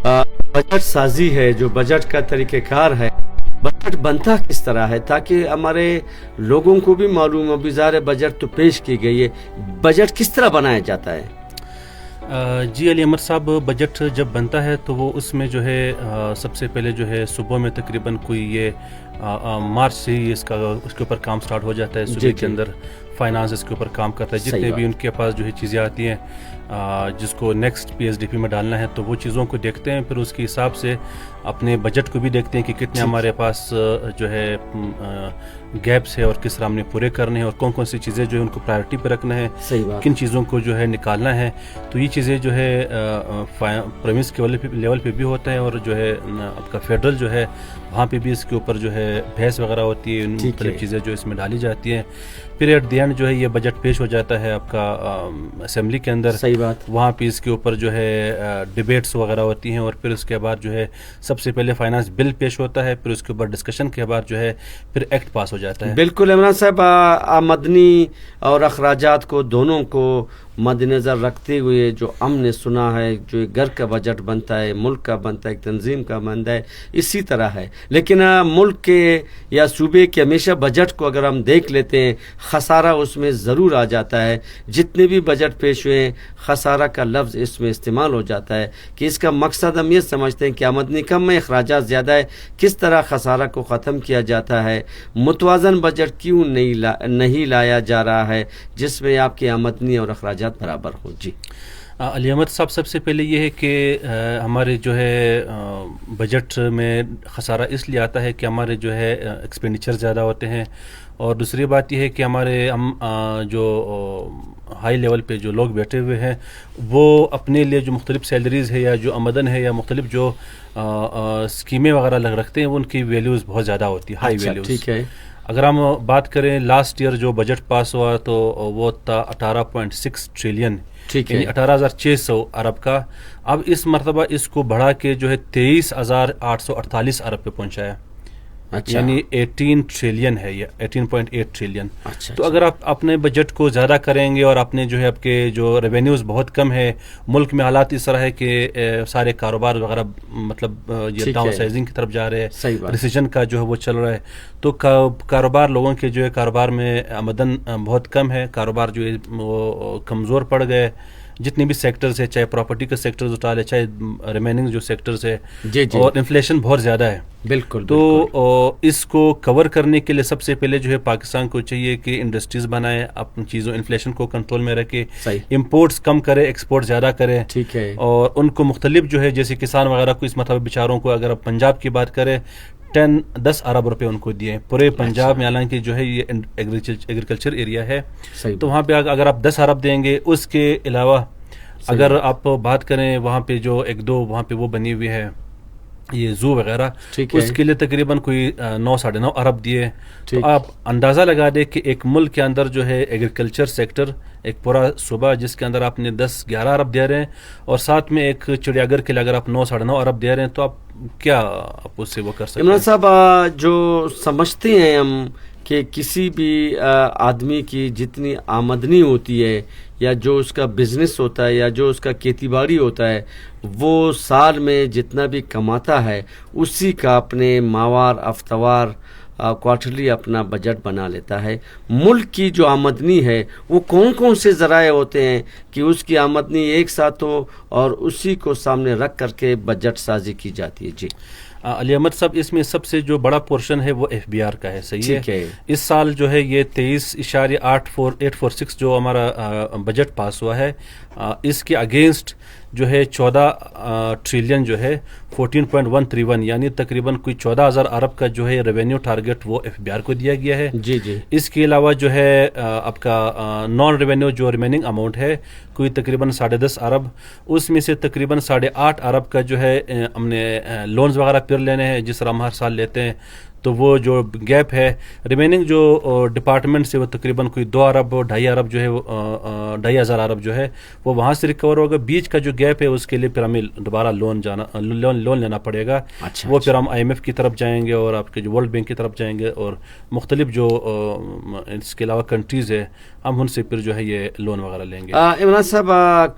Budget سازی ہے، جو بجٹ کا طریقہ کار ہے، بجٹ بنتا کس طرح ہے تاکہ ہمارے لوگوں کو بھی معلوم ہو. ظاہر بجٹ تو پیش کی گئی ہے، بجٹ کس طرح بنایا جاتا ہے؟ جی علی احمد صاحب، بجٹ جب بنتا ہے تو وہ اس میں جو ہے سب سے پہلے جو ہے صبح میں تقریباً کوئی یہ مارچ سے ہی اس کے اوپر کام سٹارٹ ہو جاتا ہے. صبح کے اندر فائنانس اس کے اوپر کام کرتا ہے، جتنے بھی ان کے پاس جو ہے چیزیں آتی ہیں جس کو next P S D P میں ڈالنا ہے تو وہ چیزوں کو دیکھتے ہیں. پھر اس کے حساب سے اپنے بجٹ کو بھی دیکھتے ہیں کہ کتنے ہمارے پاس جو ہے گیپس ہے اور کس طرح ہم نے پورے کرنے ہیں اور کون کون سی چیزیں جو ہے ان کو پرائرٹی پہ رکھنا ہے، کن چیزوں کو جو ہے نکالنا ہے. تو یہ چیزیں جو ہے پریمس کے لیول پہ بھی ہوتا ہے، اور جو ہے آپ کا فیڈرل جو ہے وہاں پہ بھی اس کے اوپر جو ہے بحث وغیرہ ہوتی ہے، مختلف چیزیں جو اس میں ڈالی جاتی ہیں. پھر ایٹ دی اینڈ جو ہے یہ بجٹ پیش ہو جاتا ہے آپ کا اسمبلی کے اندر. صحیح بات. وہاں پہ اس کے اوپر جو ہے ڈیبیٹس وغیرہ ہوتی ہیں، اور پھر اس کے بعد جو ہے سب سے پہلے فائنانس بل پیش ہوتا ہے، پھر اس کے اوپر ڈسکشن کے بعد جو ہے پھر ایکٹ پاس ہو جاتا ہے. بالکل عمران صاحب، آمدنی اور اخراجات کو دونوں کو مد نظر رکھتے ہوئے جو ہم نے سنا ہے، جو گھر کا بجٹ بنتا ہے، ملک کا بنتا ہے، ایک تنظیم کا بنتا ہے، اسی طرح ہے. لیکن ملک کے یا صوبے کے ہمیشہ بجٹ کو اگر ہم دیکھ لیتے ہیں، خسارہ اس میں ضرور آ جاتا ہے. جتنے بھی بجٹ پیش ہوئے ہیں، خسارہ کا لفظ اس میں استعمال ہو جاتا ہے کہ اس کا مقصد ہم یہ سمجھتے ہیں کہ آمدنی کم ہے، اخراجات زیادہ ہے. کس طرح خسارہ کو ختم کیا جاتا ہے؟ متوازن بجٹ کیوں نہیں لایا جا رہا ہے جس میں آپ کی آمدنی اور اخراجات برابر ہو؟ جی علی احمد صاحب، سب سے پہلے یہ ہے کہ ہمارے جو ہے بجٹ میں خسارہ اس لیے آتا ہے کہ ہمارے جو ہے ایکسپینڈیچر زیادہ ہوتے ہیں، اور دوسری بات یہ ہے کہ ہمارے ہم جو ہائی لیول پہ جو لوگ بیٹھے ہوئے ہیں وہ اپنے لیے جو مختلف سیلریز ہے یا جو آمدن ہے یا مختلف جو اسکیمیں وغیرہ رکھتے ہیں، وہ ان کی ویلیوز بہت زیادہ ہوتی ہے، ہائی ویلیوز. ٹھیک ہے. اگر ہم بات کریں لاسٹ ایئر جو بجٹ پاس ہوا تو وہ تھا 18.6 ٹریلین، یعنی 18,600 ارب کا. اب اس مرتبہ اس کو بڑھا کے جو ہے 23,848 ارب پہ پہنچایا. یعنی 18 ٹریلین ہے، یہ 18.8 ٹریلین. تو اگر آپ اپنے بجٹ کو زیادہ کریں گے اور اپنے جو ہے آپ کے جو ریونیوز بہت کم ہے، ملک میں حالات اس طرح ہے کہ سارے کاروبار وغیرہ مطلب یہ ڈاؤن سائزنگ کی طرف جا رہے ہیں، ریسیشن کا جو ہے وہ چل رہا ہے. تو کاروبار لوگوں کے جو ہے کاروبار میں آمدن بہت کم ہے، کاروبار جو ہے وہ کمزور پڑ گئے. جتنے بھی سیکٹرز ہے، چاہے پراپرٹی کا سیکٹرز اٹھا لے، چاہے ریمیننگ جو سیکٹرز ہے، اور انفلیشن بہت زیادہ ہے. بالکل. تو اس کو کور کرنے کے لیے سب سے پہلے جو ہے پاکستان کو چاہیے کہ انڈسٹریز بنائے، اپنی چیزوں انفلیشن کو کنٹرول میں رکھے، امپورٹس کم کرے، ایکسپورٹ زیادہ کرے. ٹھیک ہے. اور ان کو مختلف جو ہے جیسے کسان وغیرہ کو اس مطلب بیچاروں کو اگر پنجاب کی بات کرے 10 ارب روپے ان کو دیے پورے پنجاب میں، حالانکہ جو ہے یہ ایگریکلچر ایریا ہے. تو وہاں پہ اگر آپ 10 ارب دیں گے، اس کے علاوہ اگر آپ بات کریں وہاں پہ جو ایک دو وہاں پہ وہ بنی ہوئی ہے یہ زو وغیرہ، اس کے لیے تقریباً کوئی 9-9.5 ارب دیے. تو آپ اندازہ لگا دیں کہ ایک ملک کے اندر جو ہے ایگریکلچر سیکٹر ایک پورا صوبہ جس کے اندر آپ نے 10-11 ارب دے رہے ہیں، اور ساتھ میں ایک چڑیا گھر کے لیے اگر آپ 9-9.5 ارب دے رہے ہیں، تو آپ کیا آپ اس سے وہ کر سکتے ہیں؟ عمران صاحب، جو سمجھتے ہیں ہم کہ کسی بھی آدمی کی جتنی آمدنی ہوتی ہے یا جو اس کا بزنس ہوتا ہے یا جو اس کا کھیتی باڑی ہوتا ہے، وہ سال میں جتنا بھی کماتا ہے اسی کا اپنے ماہوار ہفتوار کوارٹرلی اپنا بجٹ بنا لیتا ہے. ملک کی جو آمدنی ہے وہ کون کون سے ذرائع ہوتے ہیں کہ اس کی آمدنی ایک ساتھ ہو اور اسی کو سامنے رکھ کر کے بجٹ سازی کی جاتی ہے؟ جی علی احمد صاحب، اس میں سب سے جو بڑا پورشن ہے وہ ایف بی آر کا ہے. صحیح ہے. اس سال جو ہے یہ 23.846 جو ہمارا بجٹ پاس ہوا ہے، اس کے اگینسٹ جو ہے 14 ٹریلین جو ہے 14.131، یعنی تقریباً کوئی 14,000 ارب کا جو ہے ریونیو ٹارگٹ وہ ایف بی آر کو دیا گیا ہے. جی جی. اس کے علاوہ جو ہے آپ کا نان ریونیو جو ریمیننگ اماؤنٹ ہے کوئی تقریباً 10.5 ارب، اس میں سے تقریباً 8.5 ارب کا جو ہے ہم نے لونز وغیرہ پھر لینے ہیں جس طرح ہم ہر سال لیتے ہیں. تو وہ جو گیپ ہے ریمیننگ جو ڈپارٹمنٹ سے وہ تقریباً کوئی 2 ارب 2.5 ارب جو ہے 2.5 ارب جو ہے وہ وہاں سے ریکور ہوگا. بیچ کا جو گیپ ہے اس کے لیے پھر ہمیں دوبارہ لون لینا پڑے گا. وہ پھر ہم IMF کی طرف جائیں گے اور آپ کے جو ورلڈ بینک کی طرف جائیں گے اور مختلف جو اس کے علاوہ کنٹریز ہے ہم ان سے پھر جو ہے یہ لون وغیرہ لیں گے. عمران صاحب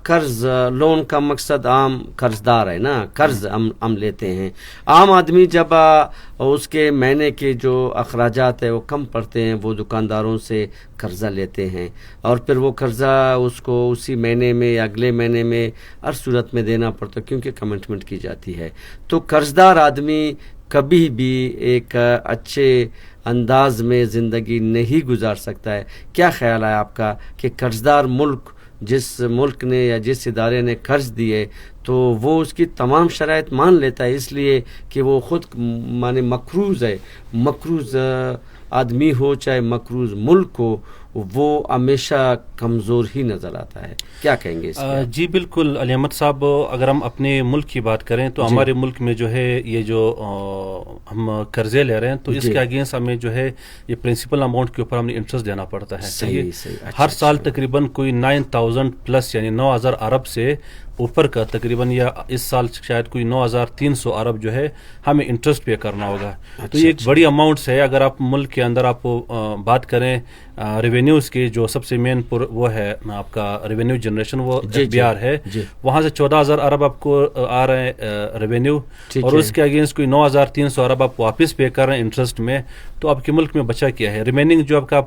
قرض لون کا مقصد عام قرض دار ہے نا, قرض ہم لیتے ہیں. عام آدمی جب اس کے مہینے کے جو اخراجات ہے وہ کم پڑتے ہیں وہ دکانداروں سے قرضہ لیتے ہیں اور پھر وہ قرضہ اس کو اسی مہینے میں یا اگلے مہینے میں ہر صورت میں دینا پڑتا ہے کیونکہ کمٹمنٹ کی جاتی ہے. تو قرض دار آدمی کبھی بھی ایک اچھے انداز میں زندگی نہیں گزار سکتا ہے. کیا خیال ہے آپ کا کہ قرض دار ملک جس ملک نے یا جس ادارے نے قرض دیے تو وہ اس کی تمام شرائط مان لیتا ہے اس لیے کہ وہ خود مانے مقروض ہے, مقروض آدمی ہو چاہے مقروض ملک ہو, وہ ہمیشہ کمزور ہی نظر آتا ہے. کیا کہیں گے اس پہ؟ جی بالکل علی احمد صاحب, اگر ہم اپنے ملک کی بات کریں تو ہمارے ملک میں جو ہے یہ جو ہم قرضے لے رہے ہیں تو اس کے اگینسٹ ہمیں جو ہے یہ پرنسپل اماؤنٹ کے اوپر ہمیں انٹرسٹ دینا پڑتا ہے. صحیح. ہر سال تقریباً کوئی 9000 پلس یعنی 9000 ارب سے اوپر کا تقریباً یا اس سال شاید کوئی 9300 ارب جو ہے ہمیں انٹرسٹ پے کرنا ہوگا. تو یہ ایک بڑی اماؤنٹس ہے. اگر آپ ملک کے اندر آپ بات کریں ریونیوز کی, جو سب سے مین وہ ہے آپ کا ریونیو جنریشن وہ FBR ہے, وہاں سے 14000 ارب آپ کو آ رہے ہیں ریونیو اور اس کے اگینسٹ کوئی 9300 ارب آپ واپس پے کر رہے ہیں انٹرسٹ میں. تو آپ کے ملک میں بچا کیا ہے؟ ریمیننگ جو آپ کا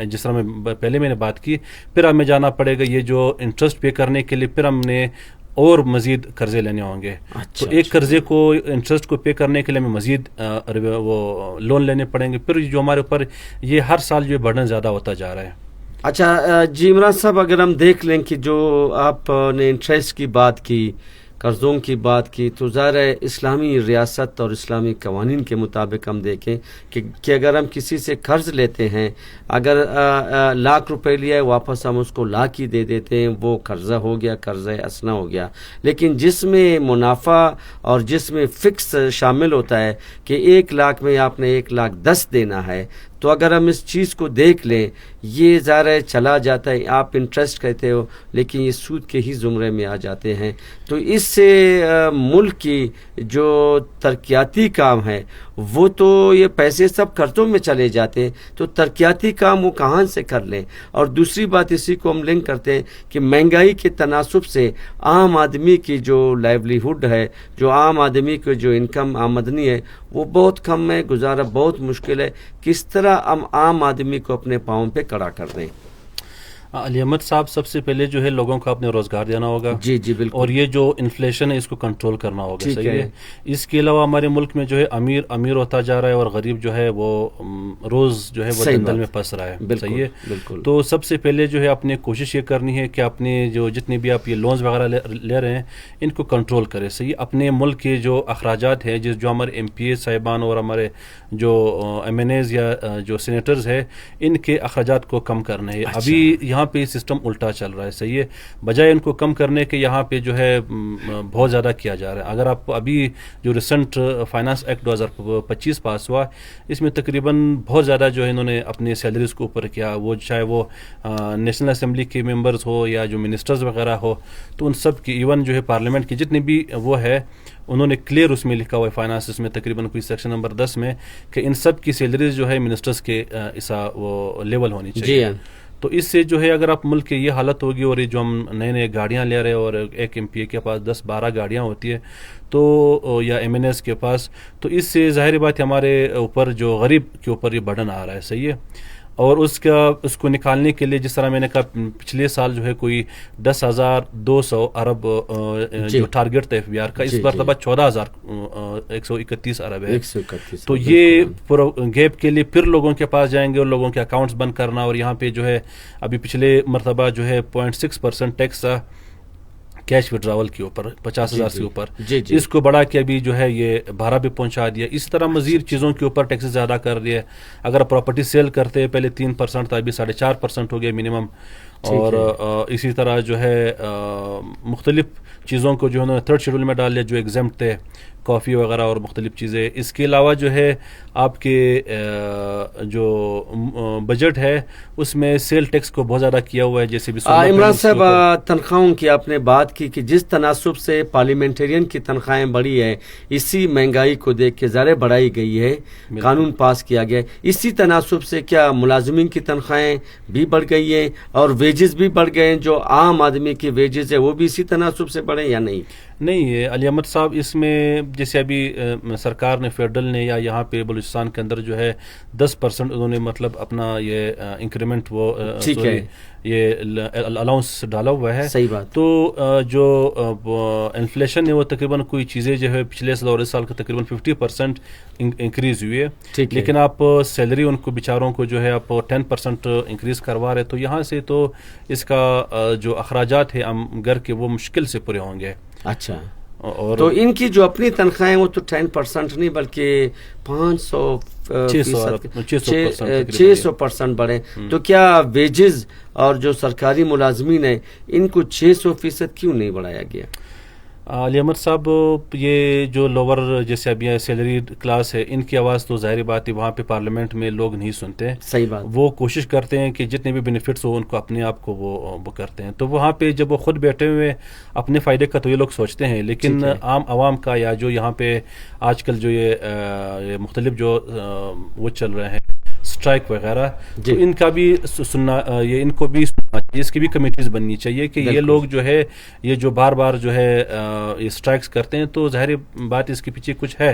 جس طرح میں نے بات کی, پھر ہمیں جانا پڑے گا یہ جو انٹرسٹ پے کرنے کے لیے پھر ہم نے اور مزید قرضے لینے ہوں گے. تو ایک قرضے کو انٹرسٹ کو پے کرنے کے لیے ہمیں مزید وہ لون لینے پڑیں گے. پھر جو ہمارے اوپر یہ ہر سال جو برڈن زیادہ ہوتا جا رہا ہے. اچھا جی عمران صاحب, اگر ہم دیکھ لیں کہ جو آپ نے انٹرسٹ کی بات کی, قرضوں کی بات کی, تو ظاہر ہے اسلامی ریاست اور اسلامی قوانین کے مطابق ہم دیکھیں کہ اگر ہم کسی سے قرض لیتے ہیں, اگر 1,00,000 روپے لیا ہے واپس ہم اس کو 1,00,000 ہی دے دیتے ہیں, وہ قرضہ ہو گیا, قرضہ اسنا ہو گیا. لیکن جس میں منافع اور جس میں فکس شامل ہوتا ہے کہ 1,00,000 میں آپ نے 1,10,000 دینا ہے, تو اگر ہم اس چیز کو دیکھ لیں یہ ظاہر ہے چلا جاتا ہے. آپ انٹرسٹ کہتے ہو لیکن یہ سود کے ہی زمرے میں آ جاتے ہیں. تو اس سے ملک کی جو ترقیاتی کام ہے وہ تو یہ پیسے سب قرضوں میں چلے جاتے ہیں, تو ترقیاتی کام وہ کہاں سے کر لیں. اور دوسری بات اسی کو ہم لنک کرتے ہیں کہ مہنگائی کے تناسب سے عام آدمی کی جو لائیولیہوڈ ہے, جو عام آدمی کی جو انکم آمدنی ہے وہ بہت کم ہے, گزارا بہت مشکل ہے. کس طرح ہم عام آدمی کو اپنے پاؤں پہ کھڑا کر دیں؟ علی احمد صاحب, سب سے پہلے جو ہے لوگوں کو اپنے روزگار دینا ہوگا. جی بالکل. اور یہ جو انفلیشن ہے اس کو کنٹرول کرنا ہوگا. صحیح ہے. اس کے علاوہ ہمارے ملک میں جو ہے امیر ہوتا جا رہا ہے اور غریب جو ہے وہ روز جو ہے وہ دلدل میں پھنس رہا ہے. صحیح ہے. تو سب سے پہلے جو ہے اپنے کوشش یہ کرنی ہے کہ اپنے جو جتنے بھی آپ یہ لونز وغیرہ لے رہے ہیں ان کو کنٹرول کرے. صحیح. اپنے ملک کے جو اخراجات ہیں, جو ہمارے MP صاحبان اور ہمارے جو MNAs یا جو سینیٹرز ہیں ان کے اخراجات کو کم کرنا ہے. ابھی یہاں پہ سسٹم الٹا چل رہا ہے. صحیح ہے. بجائے ان کو کم کرنے کے یہاں پہ جو ہے بہت زیادہ کیا جا رہا ہے. اگر آپ ابھی جو ریسنٹ فائنانس ایکٹ 2025 پاس ہوا, اس میں تقریباً بہت زیادہ جو ہے انہوں نے اپنی سیلریز کو اوپر کیا, وہ چاہے وہ نیشنل اسمبلی کے ممبرز ہو یا جو منسٹرز وغیرہ ہو, تو ان سب کی ایون جو ہے پارلیمنٹ کی جتنے بھی وہ ہے انہوں نے کلیئر اس میں لکھا ہوا ہے فائنانس میں تقریباً کوئی سیکشن نمبر 10 میں کہ ان سب کی سیلریز جو ہے منسٹرز کے ایسا وہ لیول ہونی چاہیے. تو اس سے جو ہے اگر آپ ملک کی یہ حالت ہوگی اور یہ جو ہم نئے گاڑیاں لے رہے ہیں اور ایک MP کے پاس 10-12 گاڑیاں ہوتی ہے تو یا MNAs کے پاس, تو اس سے ظاہر بات ہے ہمارے اوپر جو غریب کے اوپر یہ برڈن آ رہا ہے. صحیح ہے. اور اس کو نکالنے کے لیے جس طرح میں نے کہا پچھلے سال جو ہے کوئی 10,200 ارب جو ٹارگٹ تھا FBR کا, اس مرتبہ 14,131 ارب ہے. تو یہ گیپ کے لیے پھر لوگوں کے پاس جائیں گے اور لوگوں کے اکاؤنٹس بند کرنا, اور یہاں پہ جو ہے ابھی پچھلے مرتبہ جو ہے 0.6% ٹیکس تھا کیش وڈراول کے اوپر 50,000 سے اوپر, اس کو بڑھا کے ابھی جو ہے یہ 12 بھی پہنچا دیا. اسی طرح مزید چیزوں کے اوپر ٹیکسز زیادہ کر دیا. اگر پراپرٹی سیل کرتے ہیں پہلے 3% تھا, ابھی 4.5% ہو گیا منیمم. اور اسی طرح جو ہے مختلف چیزوں کو جو انہوں نے 3rd شیڈول میں ڈال لیا جو ایگزمپٹ تھے, کافی وغیرہ اور مختلف چیزیں. اس کے علاوہ جو ہے آپ کے جو بجٹ ہے اس میں سیل ٹیکس کو بہت زیادہ کیا ہوا ہے. جیسے بھی عمران صاحب تنخواہوں کی آپ نے بات کی کہ جس تناسب سے پارلیمنٹرین کی تنخواہیں بڑھی ہے اسی مہنگائی کو دیکھ کے ذرا بڑھائی گئی ہے, قانون پاس کیا گیا ہے. اسی تناسب سے کیا ملازمین کی تنخواہیں بھی بڑھ گئی ہیں اور ویجز بھی بڑھ گئے ہیں, جو عام آدمی کی ویجز ہے وہ بھی اسی تناسب سے بڑھے یا نہیں؟ نہیں علی احمد صاحب, اس میں جیسے ابھی سرکار نے فیڈرل نے یا یہاں پہ بلوچستان کے اندر جو ہے 10% انہوں نے مطلب اپنا یہ انکریمنٹ وہ یہ الاؤنس ڈالا ہوا ہے. صحیح بات. تو جو انفلیشن ہے وہ تقریباً کوئی چیزیں جو ہے پچھلے سال اور اس سال کا تقریباً 50% انکریز ہوئی ہے. لیکن آپ سیلری ان کو بیچاروں کو جو ہے آپ 10% انکریز کروا رہے, تو یہاں سے تو اس کا جو اخراجات ہے گھر کے وہ مشکل سے پورے ہوں گے. اچھا, اور تو ان کی جو اپنی تنخواہیں وہ تو 10% نہیں بلکہ 600% بڑھے. تو کیا ویجز اور جو سرکاری ملازمین ہیں ان کو 600% کیوں نہیں بڑھایا گیا؟ علی احمد صاحب, یہ جو لوور جیسے ابھی سیلری کلاس ہے ان کی آواز تو ظاہری بات ہے وہاں پہ پارلیمنٹ میں لوگ نہیں سنتے. صحیح بات. وہ کوشش کرتے ہیں کہ جتنے بھی بینیفٹس ہو ان کو اپنے آپ کو وہ کرتے ہیں. تو وہاں پہ جب وہ خود بیٹھے ہوئے اپنے فائدے کا تو یہ لوگ سوچتے ہیں, لیکن عام عوام کا یا جو یہاں پہ آج کل جو یہ مختلف جو وہ چل رہے ہیں اسٹرائک وغیرہ, تو ان کا بھی سننا, یہ ان کو بھی سننا چاہیے, اس کی بھی کمیٹیز بننی چاہیے کہ یہ لوگ جو ہے یہ جو بار بار جو ہے یہ اسٹرائکس کرتے ہیں تو ظاہر بات اس کے پیچھے کچھ ہے.